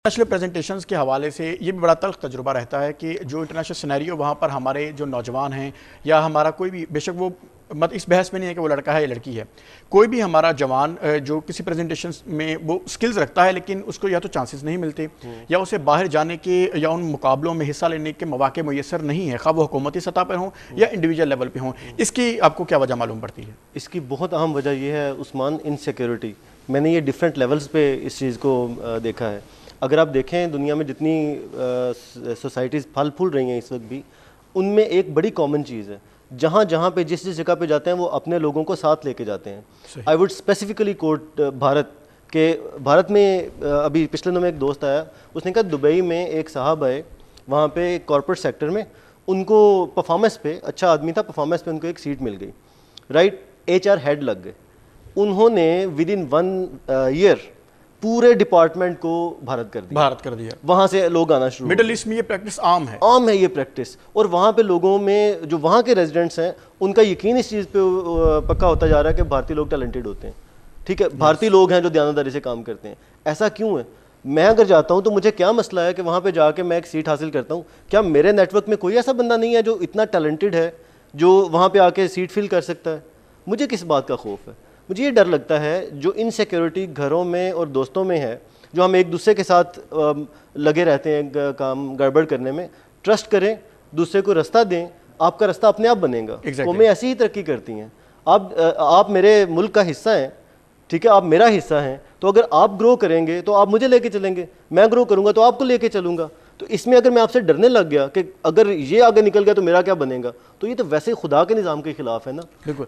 International presentations کے حوالے سے یہ بھی بڑا تلخ تجربہ رہتا ہے کہ جو انٹرنیشنل سینیریو وہاں پر ہمارے جو نوجوان ہیں یا ہمارا کوئی بھی، بے شک وہ اس بحث میں نہیں ہے کہ وہ لڑکا ہے یا لڑکی ہے، کوئی بھی ہمارا جوان جو کسی پریزنٹیشنز میں وہ سکلز رکھتا ہے لیکن اس کو یا تو چانسز نہیں ملتے یا اسے باہر جانے کے یا ان مقابلوں میں حصہ لینے کے مواقع میسر نہیں ہے، خواہ وہ حکومتی سطح پر ہوں یا انڈیویجول لیول پہ ہوں. اس کی آپ کو کیا وجہ معلوم پڑتی ہے؟ اس کی بہت اہم وجہ یہ ہے عثمان، انسیکیورٹی. میں نے یہ ڈیفرنٹ لیولز پہ اس چیز کو دیکھا ہے. اگر آپ دیکھیں دنیا میں جتنی سوسائٹیز پھل پھول رہی ہیں اس وقت بھی، ان میں ایک بڑی کامن چیز ہے، جہاں جہاں پہ جس جگہ پہ جاتے ہیں وہ اپنے لوگوں کو ساتھ لے کے جاتے ہیں. آئی وڈ اسپیسیفکلی کوٹ بھارت میں ابھی پچھلے دنوں میں ایک دوست آیا، اس نے کہا دبئی میں ایک صاحب آئے وہاں پہ کارپوریٹ سیکٹر میں، ان کو پرفارمنس پہ، اچھا آدمی تھا، پرفارمنس پہ ان کو ایک سیٹ مل گئی، رائٹ. HR ہیڈ لگ گئے. انہوں نے ود ان 1 year پورے ڈپارٹمنٹ کو بھارت کر دیا. وہاں سے لوگ آنا شروع. مڈل ایسٹ میں یہ پریکٹس عام ہے یہ پریکٹس. اور وہاں پہ لوگوں میں جو وہاں کے ریزیڈنٹس ہیں ان کا یقین اس چیز پہ پکا ہوتا جا رہا ہے کہ بھارتی لوگ ٹیلنٹڈ ہوتے ہیں. ٹھیک ہے، بھارتی لوگ ہیں جو دیانتداری سے کام کرتے ہیں. ایسا کیوں ہے؟ میں اگر جاتا ہوں تو مجھے کیا مسئلہ ہے کہ وہاں پہ جا کے میں ایک سیٹ حاصل کرتا ہوں؟ کیا میرے نیٹ ورک میں کوئی ایسا بندہ نہیں ہے جو اتنا ٹیلنٹڈ ہے جو وہاں پہ آ کے سیٹ فل کر سکتا ہے؟ مجھے کس بات کا خوف ہے؟ مجھے یہ ڈر لگتا ہے جو انسیکیورٹی گھروں میں اور دوستوں میں ہے، جو ہم ایک دوسرے کے ساتھ لگے رہتے ہیں کام گڑبڑ کرنے میں. ٹرسٹ کریں، دوسرے کو رستہ دیں، آپ کا رستہ اپنے آپ بنے گا. قومیں ایسی ہی ترقی کرتی ہیں. آپ میرے ملک کا حصہ ہیں، ٹھیک ہے، آپ میرا حصہ ہیں، تو اگر آپ گرو کریں گے تو آپ مجھے لے کے چلیں گے، میں گرو کروں گا تو آپ کو لے کے چلوں گا. تو اس میں اگر میں آپ سے ڈرنے لگ گیا کہ اگر یہ آگے نکل گیا تو میرا کیا بنے گا، تو یہ تو ویسے خدا کے نظام کے خلاف ہے نا. بالکل.